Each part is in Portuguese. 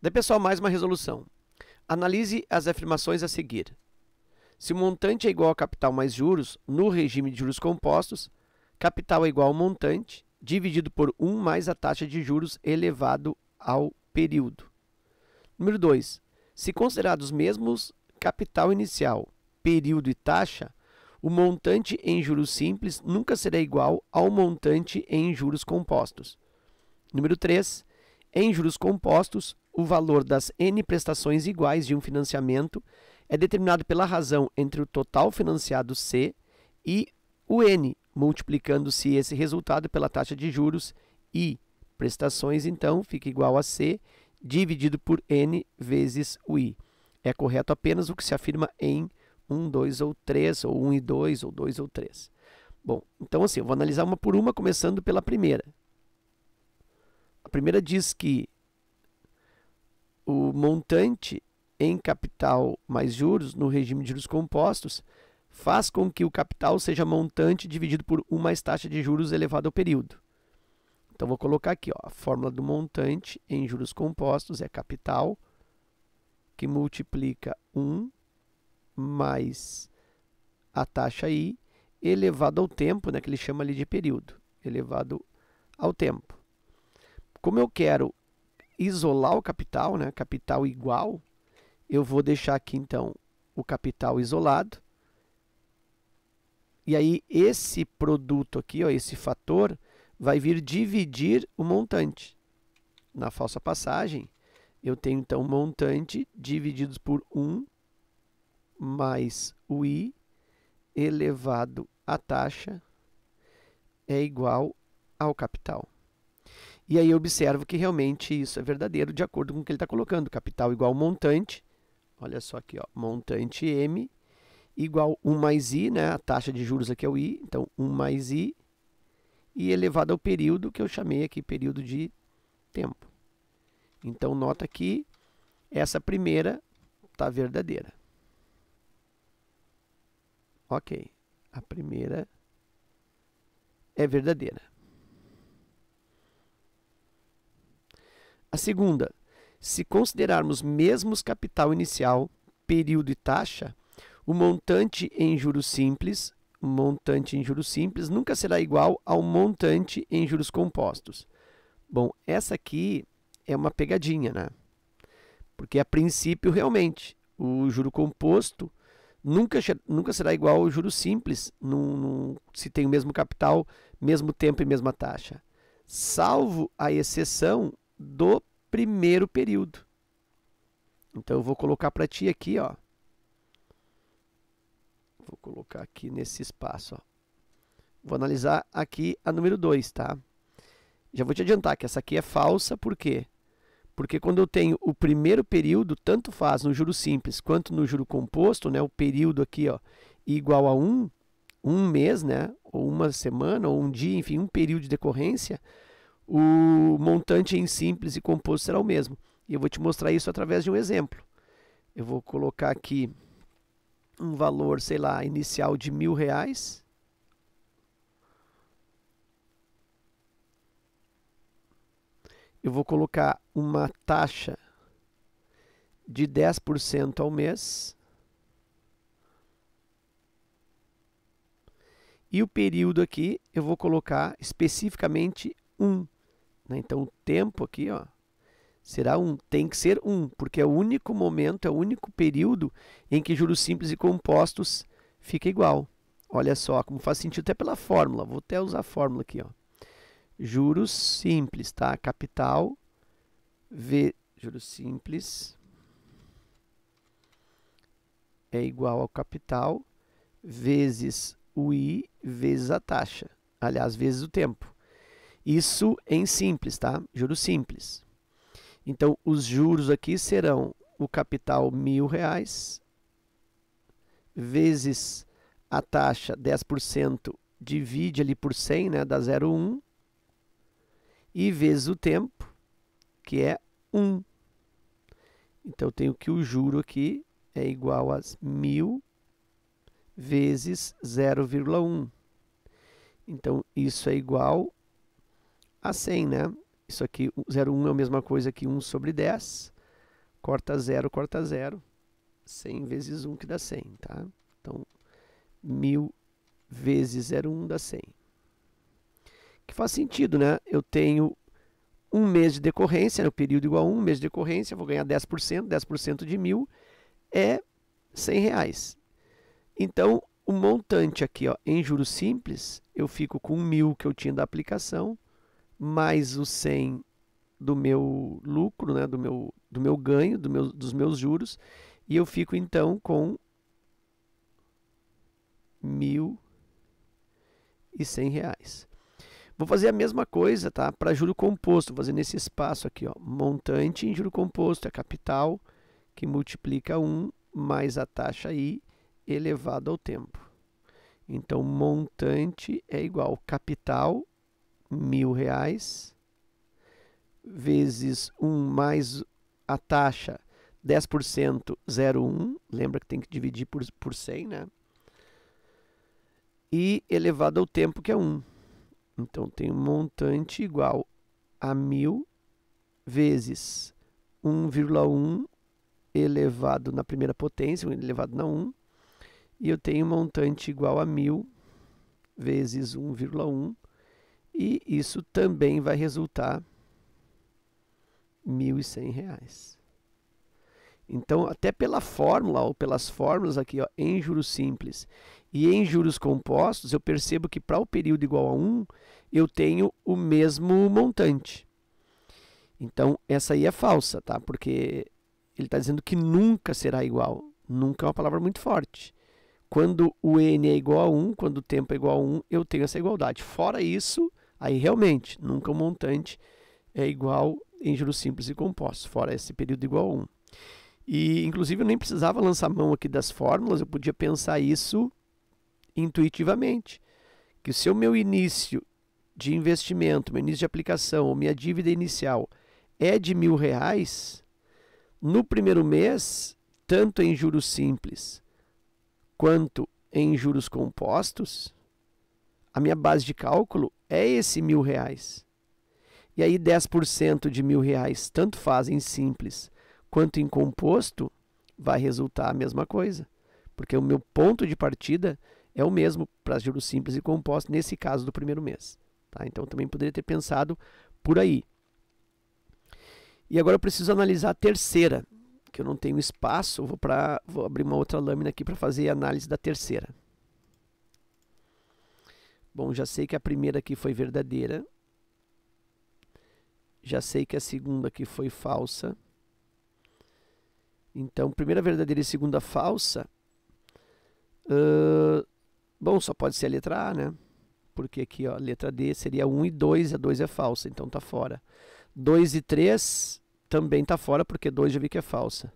Daí, pessoal, mais uma resolução. Analise as afirmações a seguir. Se o montante é igual a capital mais juros, no regime de juros compostos, capital é igual ao montante, dividido por 1 mais a taxa de juros elevado ao período. Número 2. Se considerados os mesmos capital inicial, período e taxa, o montante em juros simples nunca será igual ao montante em juros compostos. Número 3. Em juros compostos, o valor das N prestações iguais de um financiamento é determinado pela razão entre o total financiado C e o N, multiplicando-se esse resultado pela taxa de juros I. Prestações, então, fica igual a C dividido por N vezes o I. É correto apenas o que se afirma em 1, 2 ou 3, ou 1 e 2, ou 2 ou 3. Bom, então assim, eu vou analisar uma por uma, começando pela primeira. A primeira diz que o montante em capital mais juros, no regime de juros compostos, faz com que o capital seja montante dividido por 1 mais taxa de juros elevado ao período. Então, vou colocar aqui, ó, a fórmula do montante em juros compostos é capital, que multiplica 1 mais a taxa I, elevado ao tempo, né, que ele chama ali de período, elevado ao tempo. Como eu quero isolar o capital, né, capital igual, eu vou deixar aqui, então, o capital isolado. E aí, esse produto aqui, ó, esse fator, vai vir dividir o montante. Na falsa passagem, eu tenho, então, o montante dividido por 1 mais o I elevado à taxa é igual ao capital. E aí eu observo que realmente isso é verdadeiro de acordo com o que ele está colocando. Capital igual ao montante, olha só aqui, ó, montante M igual 1 mais I, né? A taxa de juros aqui é o I, então 1 mais I, e elevado ao período, que eu chamei aqui período de tempo. Então, nota que essa primeira está verdadeira. Ok, a primeira é verdadeira. A segunda, se considerarmos mesmos capital inicial, período e taxa, o montante em juros simples nunca será igual ao montante em juros compostos. Bom, essa aqui é uma pegadinha, né? Porque a princípio, realmente, o juro composto nunca será igual ao juro simples, se tem o mesmo capital, mesmo tempo e mesma taxa. Salvo a exceção do primeiro período. Então, eu vou colocar para ti aqui, ó. Vou colocar aqui nesse espaço, ó. Vou analisar aqui a número 2, tá? Já vou te adiantar que essa aqui é falsa, por quê? Porque quando eu tenho o primeiro período, tanto faz no juro simples quanto no juro composto, né? O período aqui, ó, igual a um mês, né? Ou uma semana, ou um dia, enfim, um período de decorrência, o montante em simples e composto será o mesmo. E eu vou te mostrar isso através de um exemplo. Eu vou colocar aqui um valor, sei lá, inicial de R$1.000. Eu vou colocar uma taxa de 10% ao mês. E o período aqui eu vou colocar especificamente 1. Né? Então, o tempo aqui, ó, será 1. Tem que ser 1, porque é o único momento, é o único período em que juros simples e compostos fica igual. Olha só como faz sentido até pela fórmula. Vou até usar a fórmula aqui, ó. Juros simples, tá? Capital juros simples é igual ao capital vezes o I vezes a taxa. Aliás, vezes o tempo. Isso em simples, tá? Juros simples. Então, os juros aqui serão o capital R$1.000 vezes a taxa 10%, divide ali por 100, né? Dá 0,1. E vezes o tempo, que é 1. Então, eu tenho que o juro aqui é igual a 1.000 vezes 0,1. Então, isso é igual a 100, né? Isso aqui, 0,1 é a mesma coisa que 1 sobre 10. corta 0, 100 vezes 1 que dá 100, tá? Então, 1000 vezes 0,1 dá 100. Que faz sentido, né? Eu tenho um mês de decorrência, né? O período igual a 1 mês de decorrência, vou ganhar 10%, 10% de 1000 é R$100. Então, o montante aqui, ó, em juros simples, eu fico com 1000 que eu tinha da aplicação, mais os 100 do meu lucro, né, do meu ganho, dos meus juros, e eu fico então com R$1.100. Vou fazer a mesma coisa, tá? Para juro composto, vou fazer nesse espaço aqui, ó, montante em juro composto, é capital que multiplica 1 mais a taxa I elevado ao tempo. Então, montante é igual capital, R$1.000, vezes 1 mais a taxa, 10%, 0,1. Lembra que tem que dividir por 100, né? E elevado ao tempo, que é 1. Então, tem um montante igual a 1000 vezes 1,1 elevado na primeira potência, elevado na 1. E eu tenho um montante igual a 1000 vezes 1,1. E isso também vai resultar R$1.100. Então, até pela fórmula, ou pelas fórmulas aqui, ó, em juros simples e em juros compostos, eu percebo que para o período igual a 1, eu tenho o mesmo montante. Então, essa aí é falsa, tá? Porque ele está dizendo que nunca será igual. Nunca é uma palavra muito forte. Quando o n é igual a 1, quando o tempo é igual a 1, eu tenho essa igualdade. Fora isso, aí realmente, nunca o montante é igual em juros simples e compostos, fora esse período igual a 1. E, inclusive, eu nem precisava lançar mão aqui das fórmulas, eu podia pensar isso intuitivamente. Que se o meu início de investimento, meu início de aplicação, ou minha dívida inicial é de R$1.000, no primeiro mês, tanto em juros simples quanto em juros compostos, a minha base de cálculo é esse R$1.000. E aí 10% de R$1.000, tanto faz em simples quanto em composto, vai resultar a mesma coisa. Porque o meu ponto de partida é o mesmo para juros simples e compostos, nesse caso do primeiro mês. Tá? Então, também poderia ter pensado por aí. E agora eu preciso analisar a terceira, que eu não tenho espaço, vou abrir uma outra lâmina aqui para fazer a análise da terceira. Bom, já sei que a primeira aqui foi verdadeira. Já sei que a segunda aqui foi falsa. Então, primeira verdadeira e segunda falsa. Bom, só pode ser a letra A, né? Porque aqui, ó, a letra D seria 1 e 2, e a 2 é falsa, então tá fora. 2 e 3 também tá fora, porque 2 já vi que é falsa.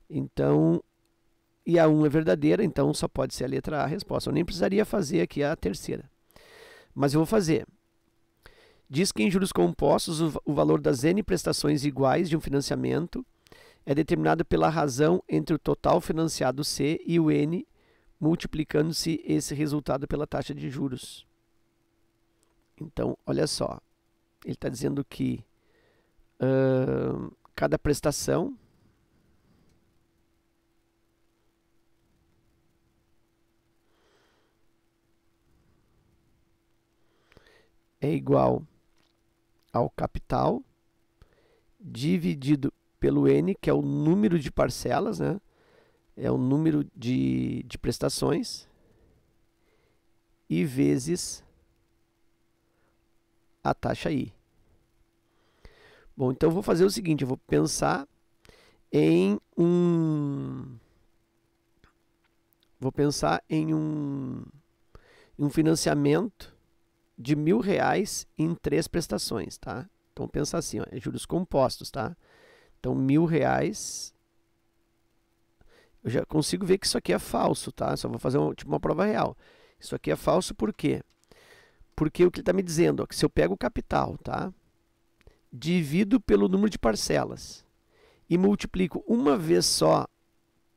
Então, e a 1 é verdadeira, então só pode ser a letra A a resposta. Eu nem precisaria fazer aqui a terceira. Mas eu vou fazer. Diz que em juros compostos o valor das N prestações iguais de um financiamento é determinado pela razão entre o total financiado C e o N, multiplicando-se esse resultado pela taxa de juros. Então, olha só, ele está dizendo que cada prestação é igual ao capital dividido pelo N, que é o número de parcelas, né? É o número de prestações, e vezes a taxa I. Bom, então eu vou fazer o seguinte, eu vou pensar em um financiamento de R$1.000 em 3 prestações, tá? Então pensa assim, ó, é juros compostos, tá? Então R$1.000, eu já consigo ver que isso aqui é falso, tá? Só vou fazer uma prova real. Isso aqui é falso por quê? Porque o que ele está me dizendo, ó, que se eu pego o capital, tá? Divido pelo número de parcelas e multiplico uma vez só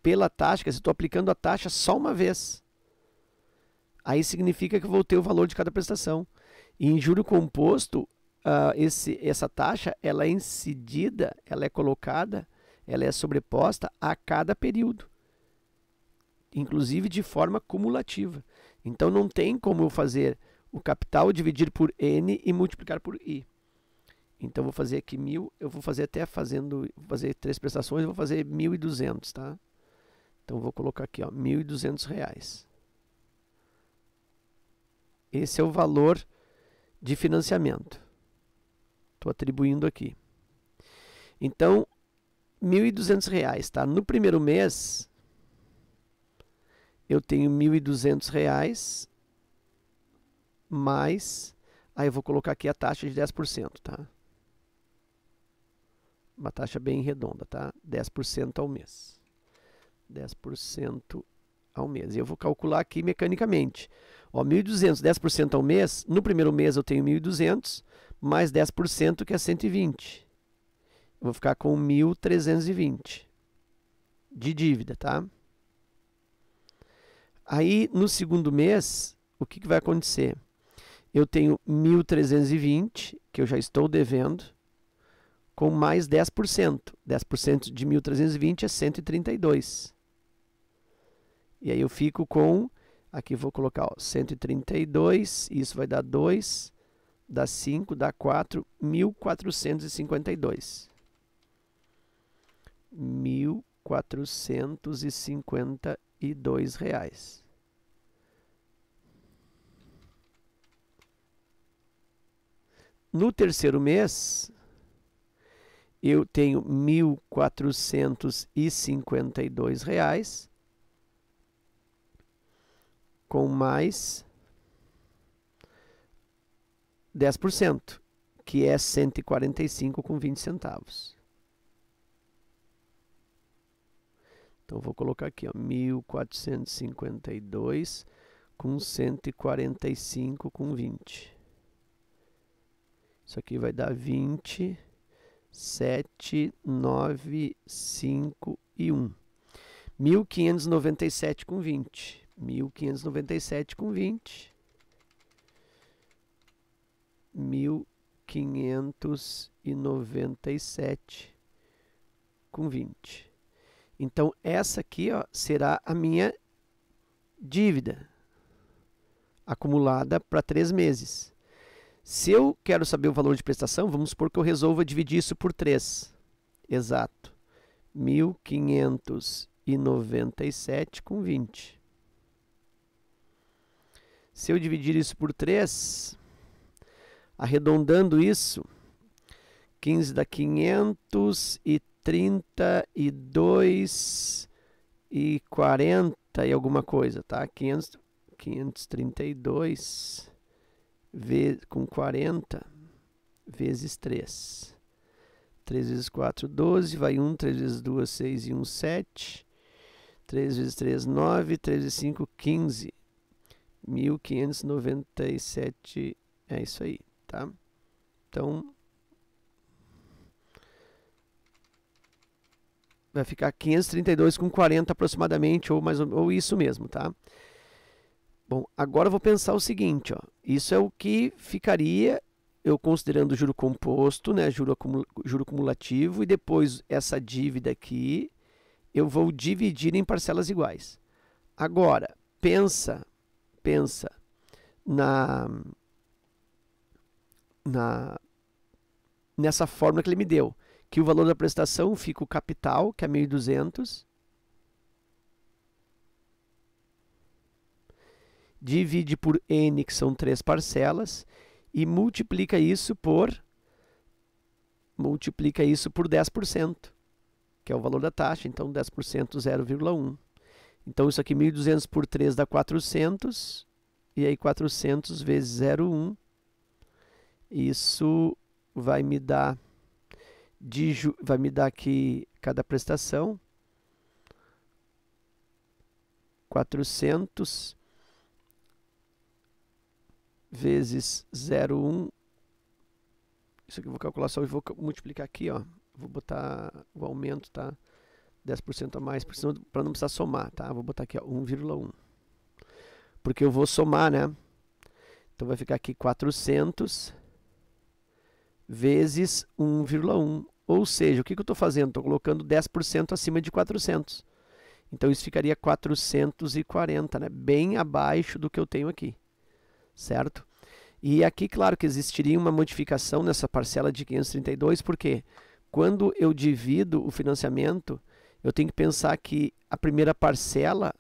pela taxa, quer dizer, estou aplicando a taxa só uma vez. Aí significa que eu vou ter o valor de cada prestação. E em juro composto, essa taxa ela é incidida, ela é colocada ela é sobreposta a cada período, inclusive de forma cumulativa. Então não tem como eu fazer o capital dividir por N e multiplicar por I. Então vou fazer aqui 1.000, eu vou fazer até vou fazer 3 prestações, eu vou fazer 1.200, tá? Então vou colocar aqui, ó, R$1.200. Esse é o valor de financiamento. Estou atribuindo aqui. Então, R$1.200, tá? No primeiro mês, eu tenho R$1.200 mais, aí eu vou colocar aqui a taxa de 10%, tá? Uma taxa bem redonda, tá? 10% ao mês. 10% ao mês. E eu vou calcular aqui mecanicamente. Ó, 1.200, 10% ao mês. No primeiro mês eu tenho 1.200, mais 10% que é 120. Eu vou ficar com 1.320 de dívida, tá? Aí, no segundo mês, o que vai acontecer? Eu tenho 1.320, que eu já estou devendo, com mais 10%. 10% de 1.320 é 132. E aí eu fico com, aqui vou colocar, ó, 132, isso vai dar 2, dá 5, dá 4, 1.452. R$1.452. No terceiro mês, eu tenho R$1.452 com mais 10%, que é 145,20 centavos. Então, vou colocar aqui, ó, 1.452 com 145,20. Isso aqui vai dar 20, 7, 9, 5 e 1. 1.597,20. 1.597,20. 1.597,20. Então, essa aqui, ó, será a minha dívida acumulada para 3 meses. Se eu quero saber o valor de prestação, vamos supor que eu resolva dividir isso por 3. Exato. 1.597,20. Se eu dividir isso por 3, arredondando isso, 15 dá 532 e 40 e alguma coisa, tá? 532 com 40 vezes 3. 3 vezes 4, 12, vai 1, 3 vezes 2, 6 e 1, 7. 3 vezes 3, 9, 3 vezes 5, 15. 1.597, é isso aí, tá? Então, vai ficar 532,40 aproximadamente, ou isso mesmo, tá? Bom, agora eu vou pensar o seguinte, ó, isso é o que ficaria, eu considerando o juro composto, né, juro cumulativo, e depois essa dívida aqui, eu vou dividir em parcelas iguais. Agora, pensa nessa fórmula que ele me deu, que o valor da prestação fica o capital, que é 1.200, divide por N, que são 3 parcelas, e multiplica isso por 10%, que é o valor da taxa, então 10%, 0,1. Então isso aqui, 1.200 por 3 dá 400, e aí 400 vezes 0,1, isso vai me dar aqui cada prestação, 400 vezes 0,1, isso aqui eu vou calcular só e vou multiplicar aqui, ó, vou botar o aumento, tá? 10% a mais, para não precisar somar, tá? Vou botar aqui, ó, 1,1. Porque eu vou somar, né? Então vai ficar aqui 400 vezes 1,1. Ou seja, o que eu estou fazendo? Estou colocando 10% acima de 400. Então, isso ficaria 440, né? Bem abaixo do que eu tenho aqui, certo? E aqui, claro que existiria uma modificação nessa parcela de 532, porque quando eu divido o financiamento, eu tenho que pensar que a primeira parcela,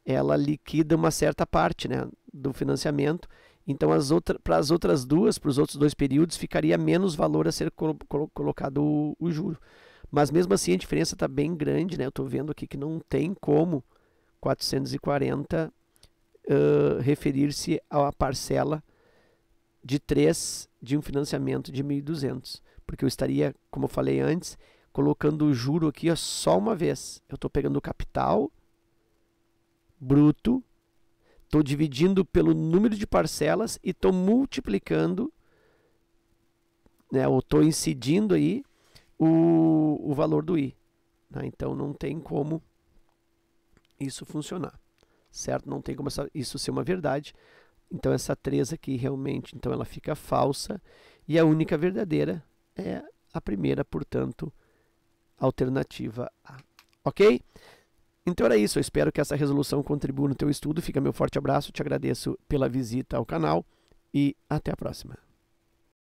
ela liquida uma certa parte, né, do financiamento. Então, para as outras duas, para os outros dois períodos, ficaria menos valor a ser colocado o juro. Mas mesmo assim a diferença está bem grande, né? Eu estou vendo aqui que não tem como 440 referir-se à parcela de 3 de um financiamento de 1.200. Porque eu estaria, como eu falei antes, colocando o juro aqui ó, só uma vez. Eu estou pegando o capital bruto, estou dividindo pelo número de parcelas e estou multiplicando, né, ou estou incidindo aí o valor do I. Né? Então não tem como isso funcionar, certo? Não tem como isso ser uma verdade. Então essa 3 aqui realmente, então ela fica falsa e a única verdadeira é a primeira, portanto, alternativa A. Ok? Então era isso, eu espero que essa resolução contribua no teu estudo. Fica meu forte abraço, te agradeço pela visita ao canal e até a próxima.